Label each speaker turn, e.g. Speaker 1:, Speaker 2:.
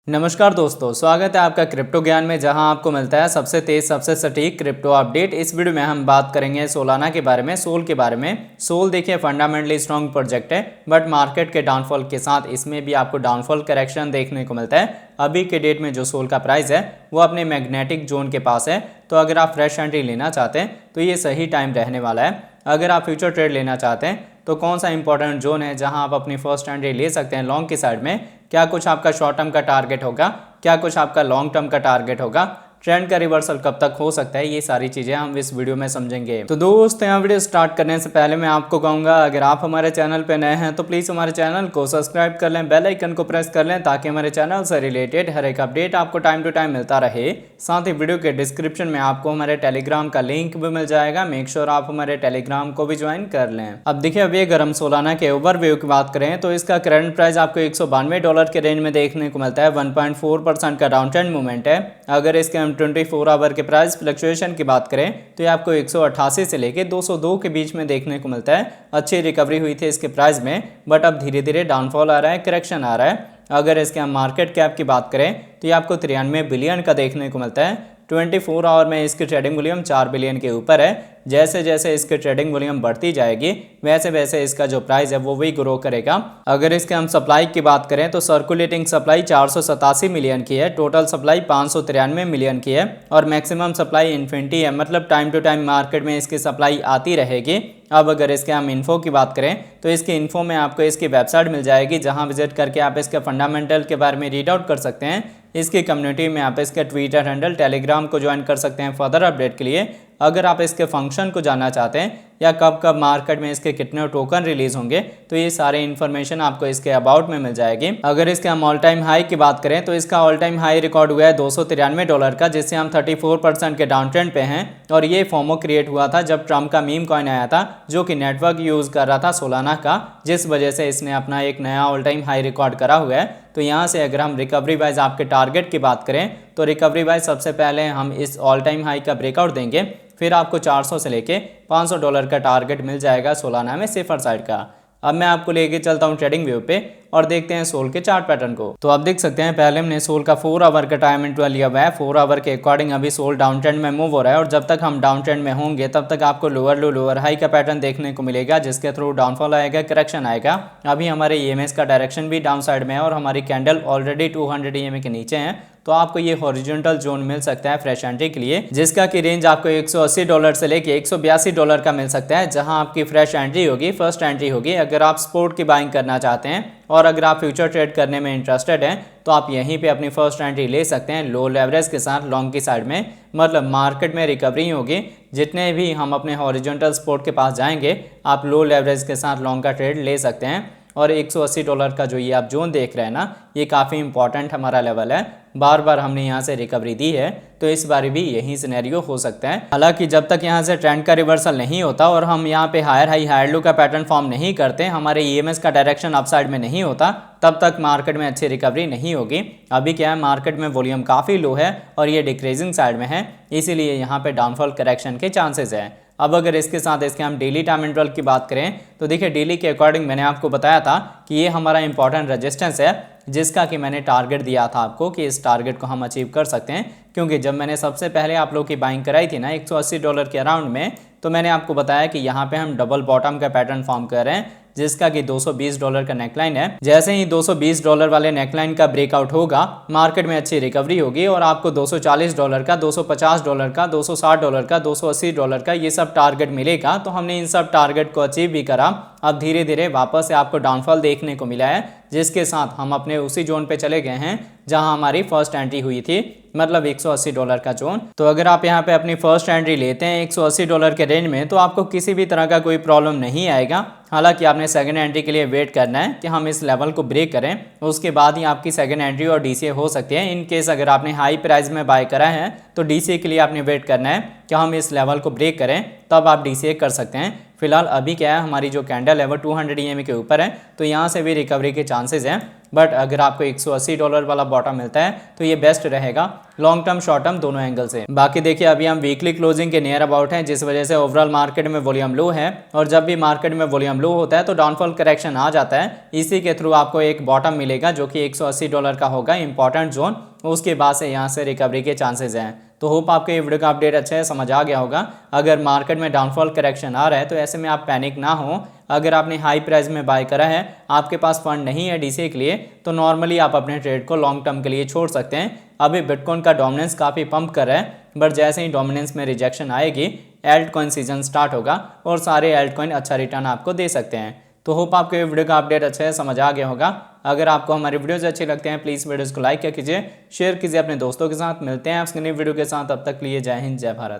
Speaker 1: नमस्कार दोस्तों, स्वागत है आपका क्रिप्टो ज्ञान में, जहां आपको मिलता है सबसे तेज सबसे सटीक क्रिप्टो अपडेट। इस वीडियो में हम बात करेंगे सोलाना के बारे में, सोल के बारे में। सोल देखिए फंडामेंटली स्ट्रॉन्ग प्रोजेक्ट है, बट मार्केट के डाउनफॉल के साथ इसमें भी आपको डाउनफॉल करेक्शन देखने को मिलता है। अभी के डेट में जो सोल का प्राइस है वो अपने मैग्नेटिक जोन के पास है, तो अगर आप फ्रेश एंट्री लेना चाहते हैं तो ये सही टाइम रहने वाला है। अगर आप फ्यूचर ट्रेड लेना चाहते हैं तो कौन सा इंपॉर्टेंट जोन है जहां आप अपनी फर्स्ट एंट्री ले सकते हैं लॉन्ग की साइड में, क्या कुछ आपका शॉर्ट टर्म का टारगेट होगा, क्या कुछ आपका लॉन्ग टर्म का टारगेट होगा, ट्रेंड का रिवर्सल कब तक हो सकता है, ये सारी चीजें हम इस वीडियो में समझेंगे। तो दोस्तों, यहाँ वीडियो स्टार्ट करने से पहले मैं आपको कहूंगा, अगर आप हमारे चैनल पे नए हैं तो प्लीज हमारे चैनल को सब्सक्राइब कर लें, बेल आइकन को प्रेस कर लें, ताकि हमारे चैनल से रिलेटेड हर एक अपडेट आपको टाइम टू टाइम मिलता रहे। साथ ही वीडियो के डिस्क्रिप्शन में आपको हमारे टेलीग्राम का लिंक भी मिल जाएगा, मेक श्योर आप हमारे टेलीग्राम को भी ज्वाइन कर लें। अब देखिए, अभी अगर हम सोलाना के ओवरव्यू की बात करें तो इसका करंट प्राइस आपको $192 के रेंज में देखने को मिलता है। 1.4% का डाउन ट्रेंड मूवमेंट है। अगर इसके हम 24 आवर के प्राइस फ्लक्चुएशन की बात करें तो ये आपको 188 से लेके 202 के बीच में देखने को मिलता है। अच्छी रिकवरी हुई थी इसके प्राइस में, बट अब धीरे धीरे डाउनफॉल आ रहा है, करेक्शन आ रहा है। अगर इसके हम मार्केट कैप की बात करें तो ये आपको 93 बिलियन का देखने को मिलता है। 24 आवर में इसकी ट्रेडिंग वॉल्यूम 4 बिलियन के ऊपर है। जैसे जैसे इसकी ट्रेडिंग वॉल्यूम बढ़ती जाएगी वैसे वैसे इसका जो प्राइस है वो भी ग्रो करेगा। अगर इसके हम सप्लाई की बात करें तो सर्कुलेटिंग सप्लाई 487 मिलियन की है, टोटल सप्लाई 593 मिलियन की है और मैक्सिमम सप्लाई इन्फिनिटी है, मतलब टाइम टू टाइम मार्केट में इसकी सप्लाई आती रहेगी। अब अगर इसके हम इन्फो की बात करें तो इसके इन्फो में आपको इसकी वेबसाइट मिल जाएगी, जहां विजिट करके आप इसके फंडामेंटल के बारे में रीड आउट कर सकते हैं। इसकी कम्युनिटी में आप इसके ट्विटर हैंडल, टेलीग्राम को ज्वाइन कर सकते हैं फर्दर अपडेट के लिए। अगर आप इसके फंक्शन को जानना चाहते हैं या कब कब मार्केट में इसके कितने टोकन रिलीज होंगे तो ये सारे इन्फॉर्मेशन आपको इसके अबाउट में मिल जाएगी। अगर इसके हम ऑल टाइम हाई की बात करें तो इसका ऑल टाइम हाई रिकॉर्ड हुआ है $293 का, जिससे हम 34% के डाउन ट्रेंड पे हैं। और ये फोमो क्रिएट हुआ था जब ट्रम्प का मीम कॉइन आया था, जो कि नेटवर्क यूज कर रहा था सोलाना का, जिस वजह से इसने अपना एक नया ऑल टाइम हाई रिकॉर्ड करा हुआ है। तो यहाँ से अगर हम रिकवरी वाइज आपके टारगेट की बात करें तो रिकवरी वाइज सबसे पहले हम इस ऑल टाइम हाई का ब्रेकआउट देंगे, फिर आपको 400 से लेके $500 का टारगेट मिल जाएगा सोलाना में सेफर साइड का। अब मैं आपको लेके चलता हूँ ट्रेडिंग व्यू पे और देखते हैं सोल के चार्ट पैटर्न को। तो आप देख सकते हैं, पहले हमने सोल का 4 आवर का टाइम इंटरवल लिया हुआ है। 4 आवर के अकॉर्डिंग अभी सोल डाउन ट्रेंड में मूव हो रहा है और जब तक हम डाउन ट्रेंड में होंगे तब तक आपको लोअर लो लोअर हाई का पैटर्न देखने को मिलेगा, जिसके थ्रू डाउनफॉल आएगा, करेक्शन आएगा। अभी हमारे ईएमएस का डायरेक्शन भी डाउन साइड में है और हमारी कैंडल ऑलरेडी 200 ईएमए के नीचे है, तो आपको ये हॉरिजॉन्टल जोन मिल सकता है फ्रेश एंट्री के लिए, जिसका की रेंज आपको $180 से लेके $182 का मिल सकता है, जहां आपकी फ्रेश एंट्री होगी, फर्स्ट एंट्री होगी। अगर आप स्पोर्ट की बाइंग करना चाहते हैं और अगर आप फ्यूचर ट्रेड करने में इंटरेस्टेड हैं तो आप यहीं पे अपनी फर्स्ट एंट्री ले सकते हैं लो लेवरेज के साथ लॉन्ग की साइड में। मतलब मार्केट में रिकवरी होगी, जितने भी हम अपने हॉरिजॉन्टल सपोर्ट के पास जाएंगे आप लो लेवरेज के साथ लॉन्ग का ट्रेड ले सकते हैं। और $180 का जो ये आप जोन देख रहे हैं ना, ये काफ़ी इंपॉर्टेंट हमारा लेवल है। बार बार हमने यहाँ से रिकवरी दी है, तो इस बार भी यही सिनेरियो हो सकता है। हालांकि जब तक यहाँ से ट्रेंड का रिवर्सल नहीं होता और हम यहाँ पे हायर हाई हायर लो का पैटर्न फॉर्म नहीं करते, हमारे ईएमएस का डायरेक्शन अपसाइड में नहीं होता, तब तक मार्केट में अच्छी रिकवरी नहीं होगी। अभी क्या है, मार्केट में वॉल्यूम काफ़ी लो है और ये डिक्रीजिंग साइड में है, इसीलिए यहाँ पे डाउनफॉल करेक्शन के चांसेस है। अब अगर इसके साथ इसके हम डेली टाइम इंटरवल की बात करें तो देखिए, डेली के अकॉर्डिंग मैंने आपको बताया था कि ये हमारा इंपॉर्टेंट रेजिस्टेंस है, जिसका कि मैंने टारगेट दिया था आपको कि इस टारगेट को हम अचीव कर सकते हैं। क्योंकि जब मैंने सबसे पहले आप लोग की बाइंग कराई थी ना $180 के अराउंड में, तो मैंने आपको बताया कि यहाँ पे हम डबल बॉटम का पैटर्न फॉर्म कर रहे हैं, जिसका कि $220 का नेकलाइन है। जैसे ही $220 वाले नेकलाइन का ब्रेकआउट होगा, मार्केट में अच्छी रिकवरी होगी और आपको $240 का, $250 का, $260 का, $280 का ये सब टारगेट मिलेगा। तो हमने इन सब टारगेट को अचीव भी करा। अब धीरे धीरे वापस से आपको डाउनफॉल देखने को मिला है, जिसके साथ हम अपने उसी जोन पे चले गए हैं जहां हमारी फर्स्ट एंट्री हुई थी, मतलब $180 का जोन। तो अगर आप यहां पे अपनी फर्स्ट एंट्री लेते हैं $180 के रेंज में, तो आपको किसी भी तरह का कोई प्रॉब्लम नहीं आएगा। हालांकि आपने सेकंड एंट्री के लिए वेट करना है कि हम इस लेवल को ब्रेक करें, उसके बाद ही आपकी सेकंड एंट्री और डीसीए हो सकती है। इन केस अगर आपने हाई प्राइस में बाय करा है तो डीसीए के लिए आपने वेट करना है कि हम इस लेवल को ब्रेक करें, तब आप डीसीए कर सकते हैं। फिलहाल अभी क्या है, हमारी जो कैंडल है वो 200 ईएमए के ऊपर है, तो यहाँ से भी रिकवरी के चांसेस हैं। बट अगर आपको $180 वाला बॉटम मिलता है तो ये बेस्ट रहेगा लॉन्ग टर्म शॉर्ट टर्म दोनों एंगल से। बाकी देखिए अभी हम वीकली क्लोजिंग के नियर अबाउट हैं, जिस वजह से ओवरऑल मार्केट में वॉल्यूम लो है, और जब भी मार्केट में वॉल्यूम लो होता है तो डाउनफॉल करेक्शन आ जाता है। इसी के थ्रू आपको एक बॉटम मिलेगा जो कि $180 का होगा इंपॉर्टेंट जोन, उसके बाद से यहाँ से रिकवरी के चांसेस हैं। तो होप आपको ये वीडियो का अपडेट अच्छे से समझ आ गया होगा। अगर मार्केट में डाउनफॉल करेक्शन आ रहा है तो ऐसे में आप पैनिक ना हो। अगर आपने हाई प्राइस में बाय करा है, आपके पास फंड नहीं है डीसीए के लिए, तो नॉर्मली आप अपने ट्रेड को लॉन्ग टर्म के लिए छोड़ सकते हैं। अभी बिटकॉइन का डोमिनेंस काफ़ी पंप कर रहा है, बट जैसे ही डोमिनेंस में रिजेक्शन आएगी एल्ट कॉइन सीजन स्टार्ट होगा और सारे एल्ट कॉइन अच्छा रिटर्न आपको दे सकते हैं। तो होप आपको ये वीडियो का अपडेट अच्छे से समझ आ गया होगा। अगर आपको हमारे वीडियोज़ अच्छे लगते हैं प्लीज़ वीडियोज़ को लाइक कीजिए, शेयर कीजिए अपने दोस्तों के साथ। मिलते हैं आपसे नई वीडियो के साथ, तब तक लिए जय हिंद जय भारत।